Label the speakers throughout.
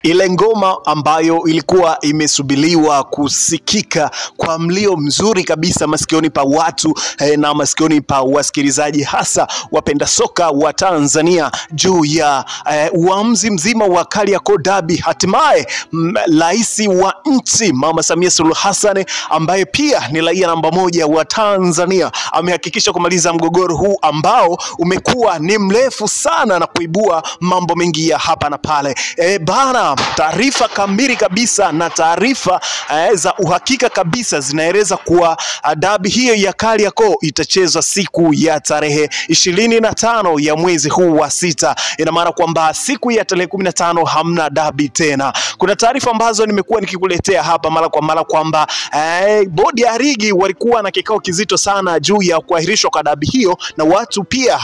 Speaker 1: Ile ngoma ambayo ilikuwa imesubiriwa kusikika kwa mlio mzuri kabisa masikioni pa watu na masikioni pa wasikilizaji hasa wapenda soka wa Tanzania juu ya uamuzi mzima wa Kariakoo Derby. Hatimaye rais wa nchi Mama Samia Suluhu Hassan ambaye pia ni raia namba 1 wa Tanzania amehakikisha kumaliza mgogoro huu ambao umekuwa ni mrefu sana na kuibua mambo mengi ya hapa na pale. Bana, taarifa kamili kabisa na taarifa za uhakika kabisa zinaeleza kuwa derby hiyo ya Kariakoo itachezwa siku ya tarehe 25 ya mwezi huu wa 6. Ina maana kwamba siku ya tarehe 15 hamna derby tena. Kuna taarifa ambazo nimekuwa nikikuletea hapa mara kwa mara kwamba bodi ya ligi walikuwa na kikao kizito sana juu ya kuahirishwa kwa derby hiyo, na watu pia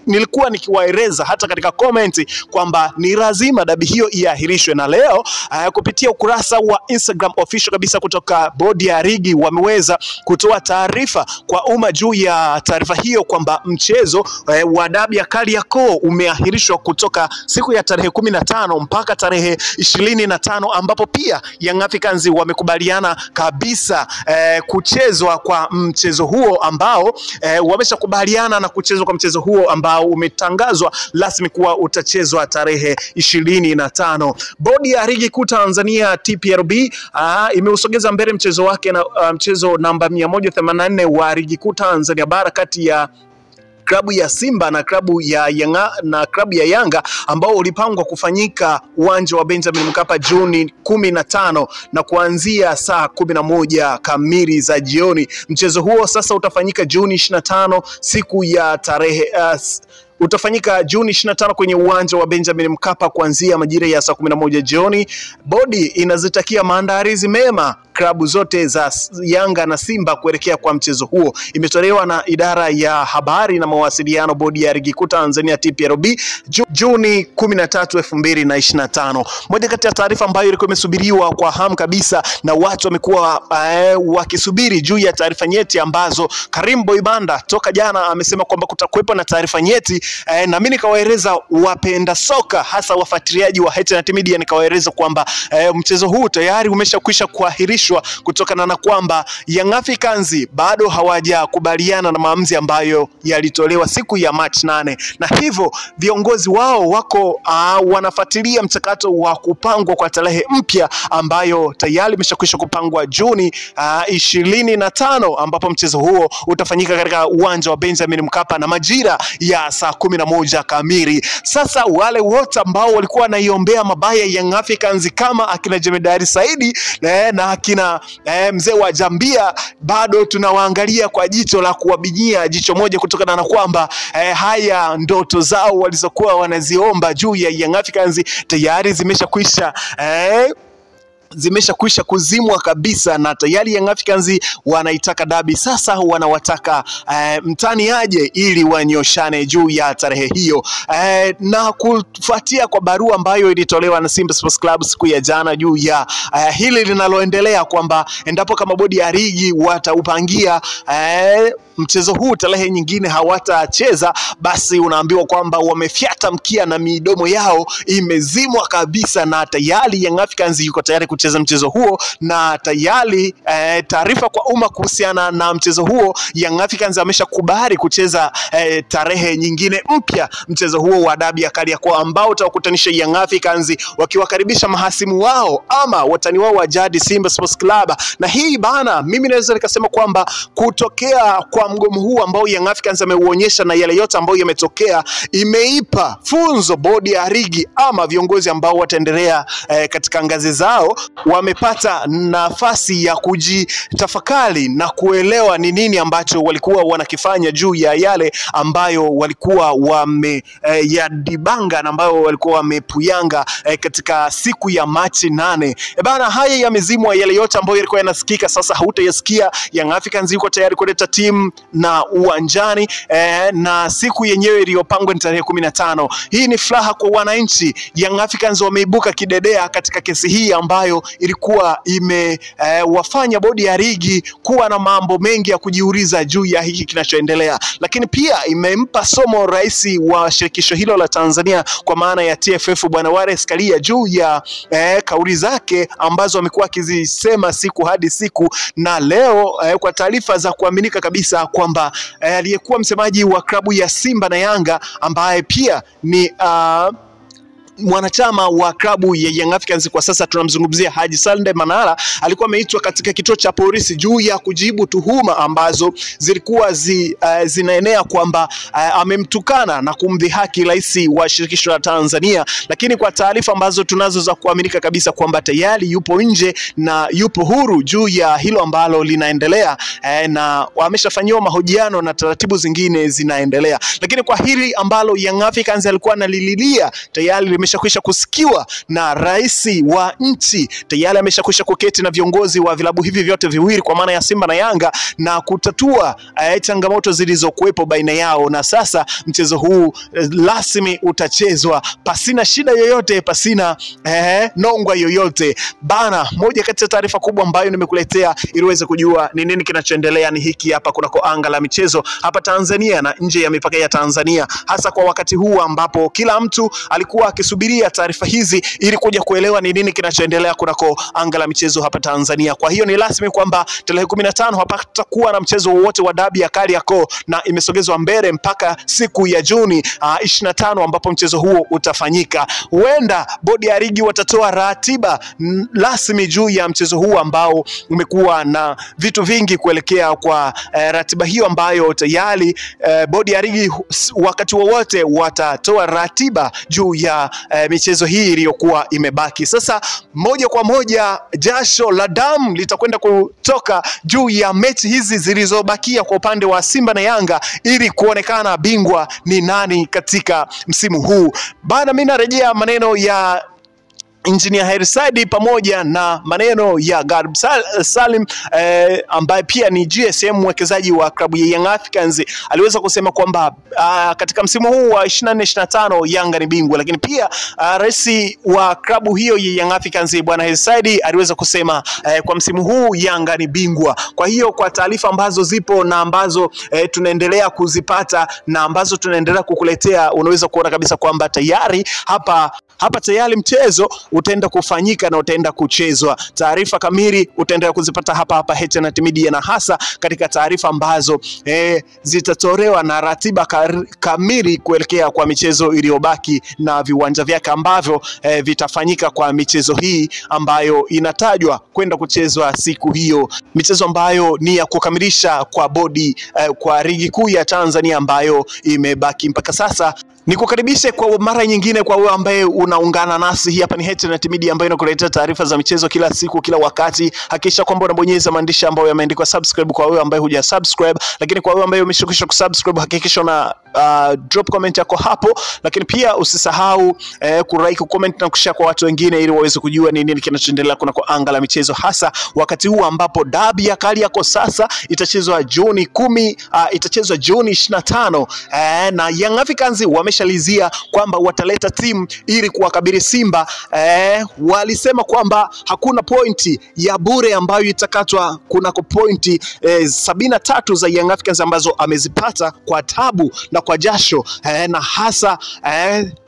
Speaker 1: nilikuwa nikiwaeleza hata katika comment kwamba ni lazima derby hiyo iahirishwe, na leo kupitia ukurasa wa Instagram official kabisa kutoka bodi ya ligi wameweza kutoa taarifa kwa umma juu ya taarifa hiyo kwamba mchezo wa derby ya Kariakoo umeahirishwa kutoka siku ya tarehe 15 mpaka tarehe 25, ambapo pia Young Africans wamekubaliana kabisa kuchezwa kwa mchezo huo ambao wameshakubaliana na kuchezwa kwa mchezo huo ambao umetangazwa rasmi kuwa utachezwa tarehe 25. Bodi ya ligi kuu Tanzania TPLB imeusogeza mbele mchezo wake na mchezo namba 184 wa ligi kuu Tanzania bara kati ya klabu ya Simba na klabu ya Yanga ambao ulipangwa kufanyika uwanja wa Benjamin Mkapa Juni 15 na kuanzia saa 11 kamili za jioni. Mchezo huo sasa utafanyika Juni 25 siku ya tarehe utafanyika Juni 25 kwenye uwanja wa Benjamin Mkapa kuanzia majira ya saa 11 jioni. Bodi inazitakia maandalizi mema klabu zote za Yanga na Simba kuelekea kwa mchezo huo. Imetolewa na idara ya habari na mawasiliano bodi ya ligi kuu Tanzania TPLB Juni 13, 2025. Moja kati ya taarifa ambayo ilikuwa imesubiriwa kwa hamu kabisa na watu wamekuwa wakisubiri juu ya taarifa nyeti ambazo Karim Boibanda toka jana amesema kwamba kutakuwepo na taarifa nyeti, na mimi nikawaeleza wapenda soka hasa wafuatiliaji wa HTNet Media, nikawaeleza kwamba mchezo huu tayari umeshakwisha kuahirishwa kutokana na kwamba Young Africans bado hawajakubaliana na maamuzi ambayo yalitolewa siku ya March 8, na hivyo viongozi wao wako wanafuatilia mchakato wa kupangwa kwa tarehe mpya ambayo tayari imeshakwisha kupangwa Juni 25, ambapo mchezo huo utafanyika katika uwanja wa Benjamin Mkapa na majira ya saa 11 kamili. Sasa wale wote ambao walikuwa wanaiombea mabaya Young Africans kama akina Jemedari Saidi na akina mzee wa Jambia bado tunawaangalia kwa jicho la kuwabinyia jicho moja, kutokana na kwamba haya ndoto zao walizokuwa wanaziomba juu ya Young Africans tayari zimeshakwisha kuzimwa kabisa, na tayari Young Africans wanaitaka derby. Sasa wanawataka mtani aje ili wanyoshane juu ya tarehe hiyo, na kufuatia kwa barua ambayo ilitolewa na Simba Sports Club siku ya jana juu ya hili linaloendelea kwamba endapo kama bodi ya ligi wataupangia mchezo huu tarehe nyingine hawatacheza, basi unaambiwa kwamba wamefyata mkia na midomo yao imezimwa kabisa, na tayari Young Africans yuko tayari kucheza mchezo huo. Na tayari taarifa kwa umma kuhusiana na mchezo huo, Young Africans ameshakubali kucheza tarehe nyingine mpya mchezo huo wa derby ya Kariakoo ambao utakutanisha Young Africans wakiwakaribisha mahasimu wao ama watani wao wa jadi Simba Sports Club. Na hii bana, mimi naweza nikasema kwamba kutokea kwa mgomo huu ambao Young Africans ameuonyesha na yale yote ambayo yametokea, imeipa funzo bodi ya ligi ama viongozi ambao wataendelea katika ngazi zao, wamepata nafasi ya kujitafakari na kuelewa ni nini ambacho walikuwa wanakifanya juu ya yale ambayo walikuwa yadibanga na ambayo walikuwa wamepuyanga katika siku ya Machi 8. Bana, haya yamezimwa, yale yote ambayo yalikuwa yanasikika sasa hautayasikia. Young Africans yuko tayari kuleta timu na uwanjani na siku yenyewe iliyopangwa ni tarehe 15. Hii ni furaha kwa wananchi. Young Africans wameibuka kidedea katika kesi hii ambayo ilikuwa wafanya bodi ya ligi kuwa na mambo mengi ya kujiuliza juu ya hiki kinachoendelea, lakini pia imempa somo rais wa shirikisho hilo la Tanzania kwa maana ya TFF Bwana Wallace Karia juu ya kauli zake ambazo amekuwa akizisema siku hadi siku, na leo kwa taarifa za kuaminika kabisa kwamba aliyekuwa msemaji wa klabu ya Simba na Yanga ambaye pia ni mwanachama wa klabu ya Young Africans kwa sasa tunamzungumzia Haji Salde Manara alikuwa ameitwa katika kituo cha polisi juu ya kujibu tuhuma ambazo zilikuwa zinaenea kwamba amemtukana na kumdhihaki rais wa shirikisho la Tanzania, lakini kwa taarifa ambazo tunazo za kuaminika kabisa kwamba tayari yupo nje na yupo huru juu ya hilo ambalo linaendelea, na wameshafanyiwa mahojiano na taratibu zingine zinaendelea. Lakini kwa hili ambalo Young Africans alikuwa analililia tayari limeshakwisha kusikiwa na rais wa nchi, tayari ameshakwisha kuketi na viongozi wa vilabu hivi vyote viwili kwa maana ya Simba na Yanga na kutatua changamoto zilizokuwepo baina yao, na sasa mchezo huu rasmi utachezwa pasina shida yoyote, pasina nongwa yoyote bana. Moja kati ya taarifa kubwa ambayo nimekuletea ili uweze kujua ni nini kinachoendelea ni hiki hapa kunako anga la michezo hapa Tanzania na nje ya mipaka ya Tanzania, hasa kwa wakati huu ambapo kila mtu alikuwa akisubiria taarifa hizi ili kuja kuelewa ni nini kinachoendelea kunako anga la michezo hapa Tanzania. Kwa hiyo ni rasmi kwamba tarehe 15 hapatakuwa na mchezo wowote wa dabi ya Kariakoo na imesogezwa mbele mpaka siku ya Juni 25 ambapo mchezo huo utafanyika. Huenda bodi ya ligi watatoa ratiba rasmi juu ya mchezo huu ambao umekuwa na vitu vingi kuelekea kwa ratiba hiyo ambayo tayari bodi ya ligi wakati wowote watatoa ratiba juu ya michezo hii iliyokuwa imebaki. Sasa moja kwa moja jasho la damu litakwenda kutoka juu ya mechi hizi zilizobakia kwa upande wa Simba na Yanga ili kuonekana bingwa ni nani katika msimu huu. Bana, mimi narejea maneno ya Engineer Hersaidi pamoja na maneno ya Garib Salim ambaye pia ni GSM mwekezaji wa klabu ya Young Africans. Aliweza kusema kwamba katika msimu huu wa 24-25 Yanga ni bingwa, lakini pia rais wa klabu hiyo ya Young Africans Bwana Hersaidi aliweza kusema kwa msimu huu Yanga ni bingwa. Kwa hiyo kwa taarifa ambazo zipo na ambazo tunaendelea kuzipata na ambazo tunaendelea kukuletea, unaweza kuona kabisa kwamba tayari hapa tayari mchezo utaenda kufanyika na utaenda kuchezwa. Taarifa kamili utaendelea kuzipata hapa H&T Media, na hasa katika taarifa ambazo zitatolewa na ratiba kamili kuelekea kwa michezo iliyobaki na viwanja vyake ambavyo vitafanyika kwa michezo hii ambayo inatajwa kwenda kuchezwa siku hiyo, michezo ambayo ni ya kukamilisha kwa bodi kwa ligi kuu ya Tanzania ambayo imebaki mpaka sasa. Nikukaribishe kwa mara nyingine kwa wewe ambaye unaungana nasi. Hii hapa ni H&T Media ambayo inakuletea taarifa za michezo kila siku kila wakati. Hakikisha kwamba unabonyeza maandishi ambayo yameandikwa subscribe kwa wewe ambaye huja subscribe, lakini kwa wewe ambaye umeshakwisha kusubscribe hakikisha una drop comment yako hapo, lakini pia usisahau kulike, comment na kushare kwa watu wengine ili waweze kujua ni nini kinachoendelea kunako anga la michezo, hasa wakati huu ambapo dabi ya Kariakoo sasa itachezwa Juni 10, itachezwa Juni 25 na Young Africans wameshalizia kwamba wataleta timu ili kuwakabili Simba. Walisema kwamba hakuna pointi ya bure ambayo itakatwa, kunako pointi 73 za Young Africans ambazo amezipata kwa tabu na kwa jasho, na hasa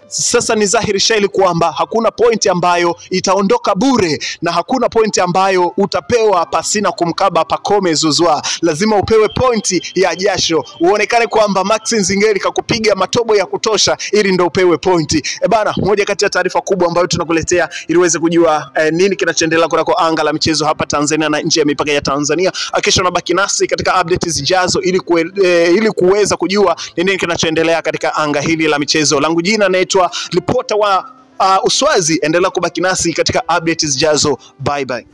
Speaker 1: sasa ni dhahiri shaili kwamba hakuna pointi ambayo itaondoka bure na hakuna pointi ambayo utapewa pasina kumkaba Pacome Zouzoua. Lazima upewe pointi ya jasho, uonekane kwamba Max Nzingeli kakupiga matobo ya kutosha ili ndo upewe pointi. Bana, moja kati ya taarifa kubwa ambayo tunakuletea ili uweze kujua nini kinachoendelea kunako anga la michezo hapa Tanzania na nje ya mipaka ya Tanzania. Hakikisha unabaki nasi katika updates zijazo ili kuweza kujua nini kinachoendelea katika anga hili la michezo. Langu jina naitwa Ripota wa Uswazi. Endelea kubaki nasi katika updates zijazo. Bye bye.